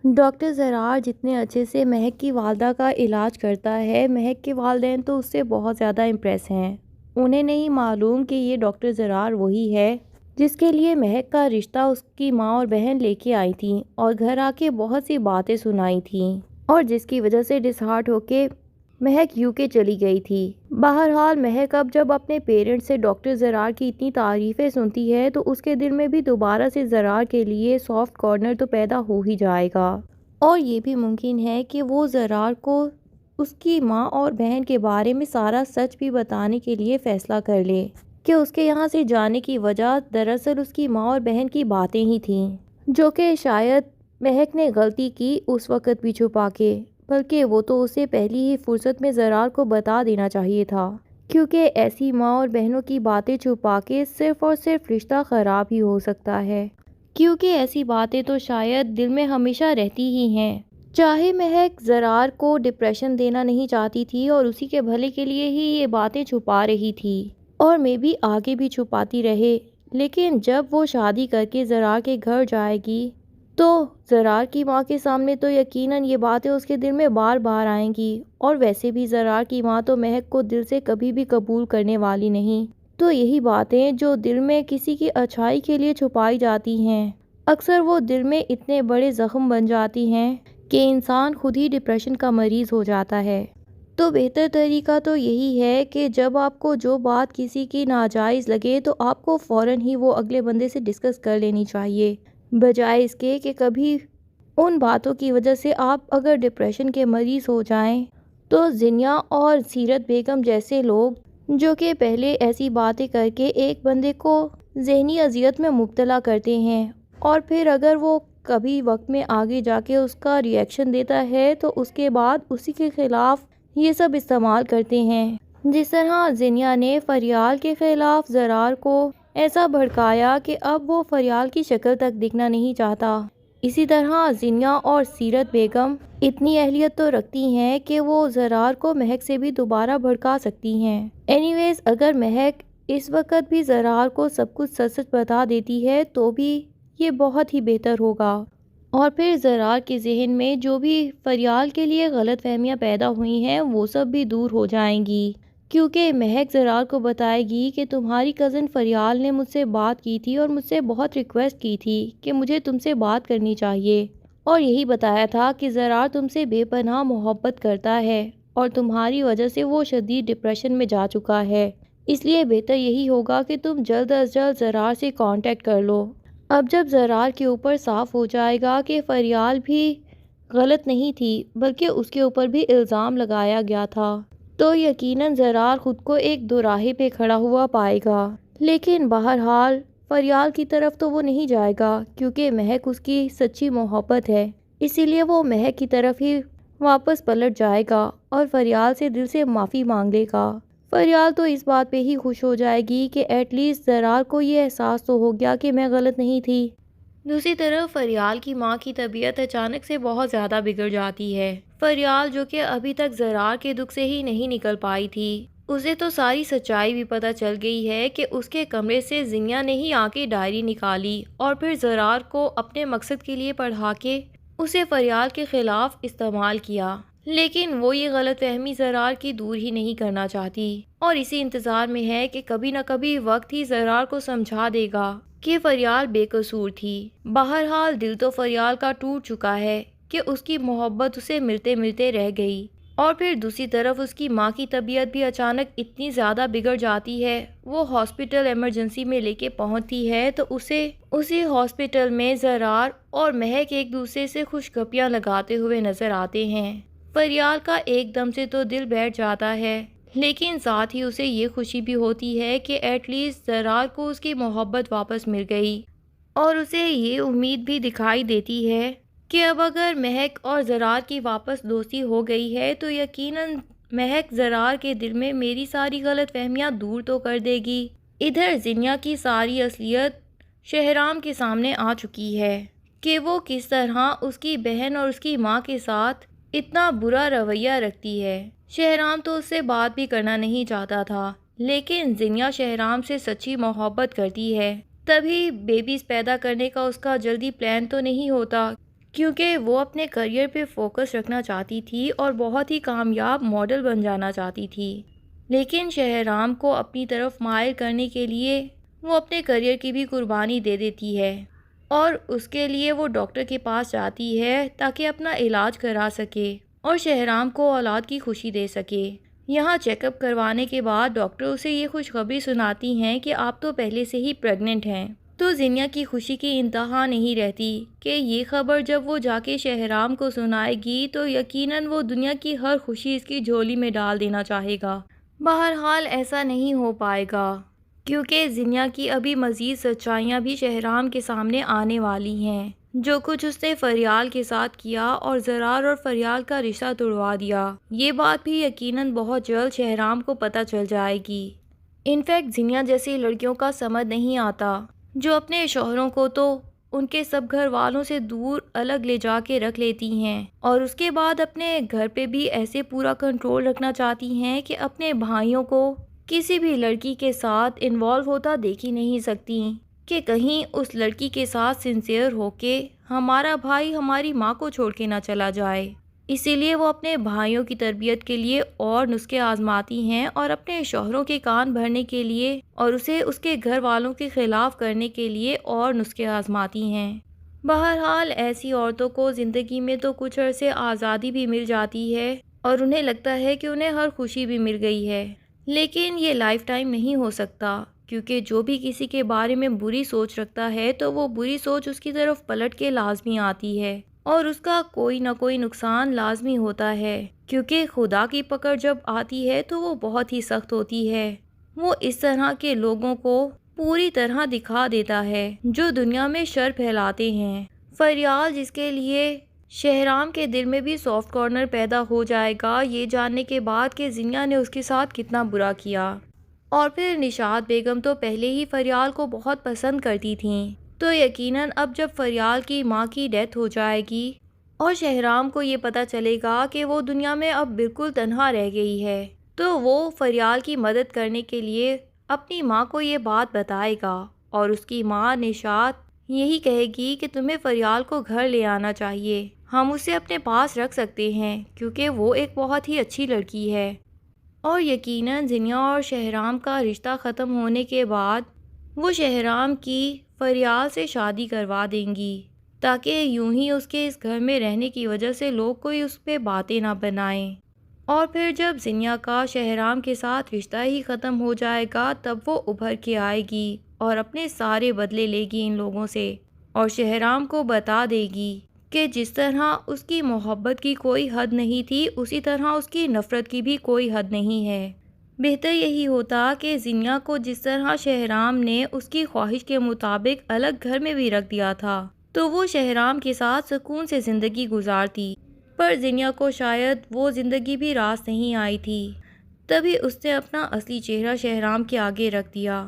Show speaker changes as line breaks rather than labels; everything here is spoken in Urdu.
ڈاکٹر زرار جتنے اچھے سے مہک کی والدہ کا علاج کرتا ہے، مہک کے والدین تو اس سے بہت زیادہ امپریس ہیں۔ انہیں نہیں معلوم کہ یہ ڈاکٹر زرار وہی ہے جس کے لیے مہک کا رشتہ اس کی ماں اور بہن لے کے آئی تھیں اور گھر آ کے بہت سی باتیں سنائی تھیں، اور جس کی وجہ سے ڈس ہارٹ ہو کے مہک UK چلی گئی تھی۔ بہرحال مہک اب جب اپنے پیرنٹس سے ڈاکٹر زرار کی اتنی تعریفیں سنتی ہے تو اس کے دل میں بھی دوبارہ سے زرار کے لیے سافٹ کارنر تو پیدا ہو ہی جائے گا، اور یہ بھی ممکن ہے کہ وہ زرار کو اس کی ماں اور بہن کے بارے میں سارا سچ بھی بتانے کے لیے فیصلہ کر لے کہ اس کے یہاں سے جانے کی وجہ دراصل اس کی ماں اور بہن کی باتیں ہی تھیں، جو کہ شاید مہک نے غلطی کی اس وقت بھی چھپا کے، بلکہ وہ تو اسے پہلی ہی فرصت میں زرار کو بتا دینا چاہیے تھا، کیونکہ ایسی ماں اور بہنوں کی باتیں چھپا کے صرف اور صرف رشتہ خراب ہی ہو سکتا ہے، کیونکہ ایسی باتیں تو شاید دل میں ہمیشہ رہتی ہی ہیں۔ چاہے مہک زرار کو ڈپریشن دینا نہیں چاہتی تھی اور اسی کے بھلے کے لیے ہی یہ باتیں چھپا رہی تھی، اور میں بھی آگے بھی چھپاتی رہے، لیکن جب وہ شادی کر کے زرار کے گھر جائے گی تو زرار کی ماں کے سامنے تو یقیناً یہ باتیں اس کے دل میں بار بار آئیں گی، اور ویسے بھی زرار کی ماں تو مہک کو دل سے کبھی بھی قبول کرنے والی نہیں، تو یہی باتیں جو دل میں کسی کی اچھائی کے لیے چھپائی جاتی ہیں، اکثر وہ دل میں اتنے بڑے زخم بن جاتی ہیں کہ انسان خود ہی ڈپریشن کا مریض ہو جاتا ہے۔ تو بہتر طریقہ تو یہی ہے کہ جب آپ کو جو بات کسی کی ناجائز لگے تو آپ کو فوراً ہی وہ اگلے بندے سے ڈسکس کر لینی چاہیے، بجائے اس کے کہ کبھی ان باتوں کی وجہ سے آپ اگر ڈپریشن کے مریض ہو جائیں تو زینیا اور سیرت بیگم جیسے لوگ جو کہ پہلے ایسی باتیں کر کے ایک بندے کو ذہنی اذیت میں مبتلا کرتے ہیں، اور پھر اگر وہ کبھی وقت میں آگے جا کے اس کا ری ایکشن دیتا ہے تو اس کے بعد اسی کے خلاف یہ سب استعمال کرتے ہیں، جس طرح زینیا نے فریال کے خلاف زرار کو ایسا بھڑکایا کہ اب وہ فریال کی شکل تک دکھنا نہیں چاہتا۔ اسی طرح زینیا اور سیرت بیگم اتنی اہلیت تو رکھتی ہیں کہ وہ زرار کو مہک سے بھی دوبارہ بھڑکا سکتی ہیں۔ اینی ویز اگر مہک اس وقت بھی زرار کو سب کچھ سچ سچ بتا دیتی ہے تو بھی یہ بہت ہی بہتر ہوگا، اور پھر زرار کے ذہن میں جو بھی فریال کے لیے غلط فہمیاں پیدا ہوئی ہیں وہ سب بھی دور ہو جائیں گی، کیونکہ مہک زرار کو بتائے گی کہ تمہاری کزن فریال نے مجھ سے بات کی تھی اور مجھ سے بہت ریکویسٹ کی تھی کہ مجھے تم سے بات کرنی چاہیے، اور یہی بتایا تھا کہ زرار تم سے بے پناہ محبت کرتا ہے اور تمہاری وجہ سے وہ شدید ڈپریشن میں جا چکا ہے، اس لیے بہتر یہی ہوگا کہ تم جلد از جلد زرار سے کانٹیکٹ کر لو۔ اب جب زرار کے اوپر صاف ہو جائے گا کہ فریال بھی غلط نہیں تھی بلکہ اس کے اوپر بھی الزام لگایا گیا تھا، تو یقیناً زرار خود کو ایک دوراہے پہ کھڑا ہوا پائے گا، لیکن بہرحال فریال کی طرف تو وہ نہیں جائے گا کیونکہ مہک اس کی سچی محبت ہے، اسی لیے وہ مہک کی طرف ہی واپس پلٹ جائے گا اور فریال سے دل سے معافی مانگ لے گا۔ فریال تو اس بات پہ ہی خوش ہو جائے گی کہ ایٹ لیسٹ زرار کو یہ احساس تو ہو گیا کہ میں غلط نہیں تھی۔ دوسری طرف فریال کی ماں کی طبیعت اچانک سے بہت زیادہ بگڑ جاتی ہے۔ فریال جو کہ ابھی تک زرار کے دکھ سے ہی نہیں نکل پائی تھی، اسے تو ساری سچائی بھی پتہ چل گئی ہے کہ اس کے کمرے سے زینیا نے ہی آ کے ڈائری نکالی اور پھر زرار کو اپنے مقصد کے لیے پڑھا کے اسے فریال کے خلاف استعمال کیا، لیکن وہ یہ غلط فہمی زرار کی دور ہی نہیں کرنا چاہتی اور اسی انتظار میں ہے کہ کبھی نہ کبھی وقت ہی زرار کو سمجھا دے گا کہ فریال بے قصور تھی۔ بہرحال دل تو فریال کا ٹوٹ چکا ہے کہ اس کی محبت اسے ملتے ملتے رہ گئی، اور پھر دوسری طرف اس کی ماں کی طبیعت بھی اچانک اتنی زیادہ بگڑ جاتی ہے، وہ ہاسپٹل ایمرجنسی میں لے کے پہنچتی ہے تو اسی ہاسپٹل میں زرار اور مہک ایک دوسرے سے خوشگپیاں لگاتے ہوئے نظر آتے ہیں۔ فریال کا ایک دم سے تو دل بیٹھ جاتا ہے، لیکن ساتھ ہی اسے یہ خوشی بھی ہوتی ہے کہ ایٹ لیسٹ زرار کو اس کی محبت واپس مل گئی، اور اسے یہ امید بھی دکھائی دیتی ہے کہ اب اگر مہک اور زرار کی واپس دوستی ہو گئی ہے تو یقیناً مہک زرار کے دل میں میری ساری غلط فہمیاں دور تو کر دے گی۔ ادھر زینیا کی ساری اصلیت شہرام کے سامنے آ چکی ہے کہ وہ کس طرح اس کی بہن اور اس کی ماں کے ساتھ اتنا برا رویہ رکھتی ہے۔ شہرام تو اس سے بات بھی کرنا نہیں چاہتا تھا، لیکن زینیا شہرام سے سچی محبت کرتی ہے، تبھی بیبیز پیدا کرنے کا اس کا جلدی پلان تو نہیں ہوتا، کیونکہ وہ اپنے کریئر پہ فوکس رکھنا چاہتی تھی اور بہت ہی کامیاب ماڈل بن جانا چاہتی تھی۔ لیکن شہرام کو اپنی طرف مائل کرنے کے لیے وہ اپنے کریئر کی بھی قربانی دے دیتی ہے اور اس کے لیے وہ ڈاکٹر کے پاس جاتی ہے تاکہ اپنا علاج کرا سکے اور شہرام کو اولاد کی خوشی دے سکے۔ یہاں چیک اپ کروانے کے بعد ڈاکٹر اسے یہ خوشخبری سناتی ہیں کہ آپ تو پہلے سے ہی پریگننٹ ہیں۔ تو زینیا کی خوشی کی انتہا نہیں رہتی کہ یہ خبر جب وہ جا کے شہرام کو سنائے گی تو یقیناً وہ دنیا کی ہر خوشی اس کی جھولی میں ڈال دینا چاہے گا۔ بہرحال ایسا نہیں ہو پائے گا کیونکہ زینیا کی ابھی مزید سچائیاں بھی شہرام کے سامنے آنے والی ہیں۔ جو کچھ اس نے فریال کے ساتھ کیا اور زرار اور فریال کا رشتہ توڑوا دیا، یہ بات بھی یقیناً بہت جلد شہرام کو پتہ چل جائے گی۔ انفیکٹ زینیا جیسی لڑکیوں کا سمجھ نہیں آتا جو اپنے شوہروں کو تو ان کے سب گھر والوں سے دور الگ لے جا کے رکھ لیتی ہیں اور اس کے بعد اپنے گھر پہ بھی ایسے پورا کنٹرول رکھنا چاہتی ہیں کہ اپنے بھائیوں کو کسی بھی لڑکی کے ساتھ انوالو ہوتا دیکھ ہی نہیں سکتی کہ کہیں اس لڑکی کے ساتھ سنسیئر ہو کے ہمارا بھائی ہماری ماں کو چھوڑ کے نہ چلا جائے۔ اسی لیے وہ اپنے بھائیوں کی تربیت کے لیے اور نسخے آزماتی ہیں اور اپنے شوہروں کے کان بھرنے کے لیے اور اسے اس کے گھر والوں کے خلاف کرنے کے لیے اور نسخے آزماتی ہیں۔ بہرحال ایسی عورتوں کو زندگی میں تو کچھ عرصے آزادی بھی مل جاتی ہے اور انہیں لگتا ہے کہ انہیں ہر خوشی بھی مل گئی ہے، لیکن یہ لائف ٹائم نہیں ہو سکتا کیونکہ جو بھی کسی کے بارے میں بری سوچ رکھتا ہے تو وہ بری سوچ اس کی طرف پلٹ کے لازمی آتی ہے اور اس کا کوئی نہ کوئی نقصان لازمی ہوتا ہے، کیونکہ خدا کی پکڑ جب آتی ہے تو وہ بہت ہی سخت ہوتی ہے۔ وہ اس طرح کے لوگوں کو پوری طرح دکھا دیتا ہے جو دنیا میں شر پھیلاتے ہیں۔ فریال جس کے لیے شہرام کے دل میں بھی سافٹ کارنر پیدا ہو جائے گا یہ جاننے کے بعد کہ زینیا نے اس کے ساتھ کتنا برا کیا، اور پھر نشاط بیگم تو پہلے ہی فریال کو بہت پسند کرتی تھیں، تو یقیناً اب جب فریال کی ماں کی ڈیتھ ہو جائے گی اور شہرام کو یہ پتہ چلے گا کہ وہ دنیا میں اب بالکل تنہا رہ گئی ہے تو وہ فریال کی مدد کرنے کے لیے اپنی ماں کو یہ بات بتائے گا اور اس کی ماں نشاط یہی کہے گی کہ تمہیں فریال کو گھر لے آنا چاہیے، ہم اسے اپنے پاس رکھ سکتے ہیں کیونکہ وہ ایک بہت ہی اچھی لڑکی ہے۔ اور یقیناً زینیا اور شہرام کا رشتہ ختم ہونے کے بعد وہ شہرام کی فریال سے شادی کروا دیں گی تاکہ یوں ہی اس کے اس گھر میں رہنے کی وجہ سے لوگ کوئی اس پہ باتیں نہ بنائیں۔ اور پھر جب زینیا کا شہرام کے ساتھ رشتہ ہی ختم ہو جائے گا تب وہ ابھر کے آئے گی اور اپنے سارے بدلے لے گی ان لوگوں سے اور شہرام کو بتا دے گی کہ جس طرح اس کی محبت کی کوئی حد نہیں تھی اسی طرح اس کی نفرت کی بھی کوئی حد نہیں ہے۔ بہتر یہی ہوتا کہ زینیا کو جس طرح شہرام نے اس کی خواہش کے مطابق الگ گھر میں بھی رکھ دیا تھا تو وہ شہرام کے ساتھ سکون سے زندگی گزارتی، پر زینیا کو شاید وہ زندگی بھی راس نہیں آئی تھی، تبھی اس نے اپنا اصلی چہرہ شہرام کے آگے رکھ دیا۔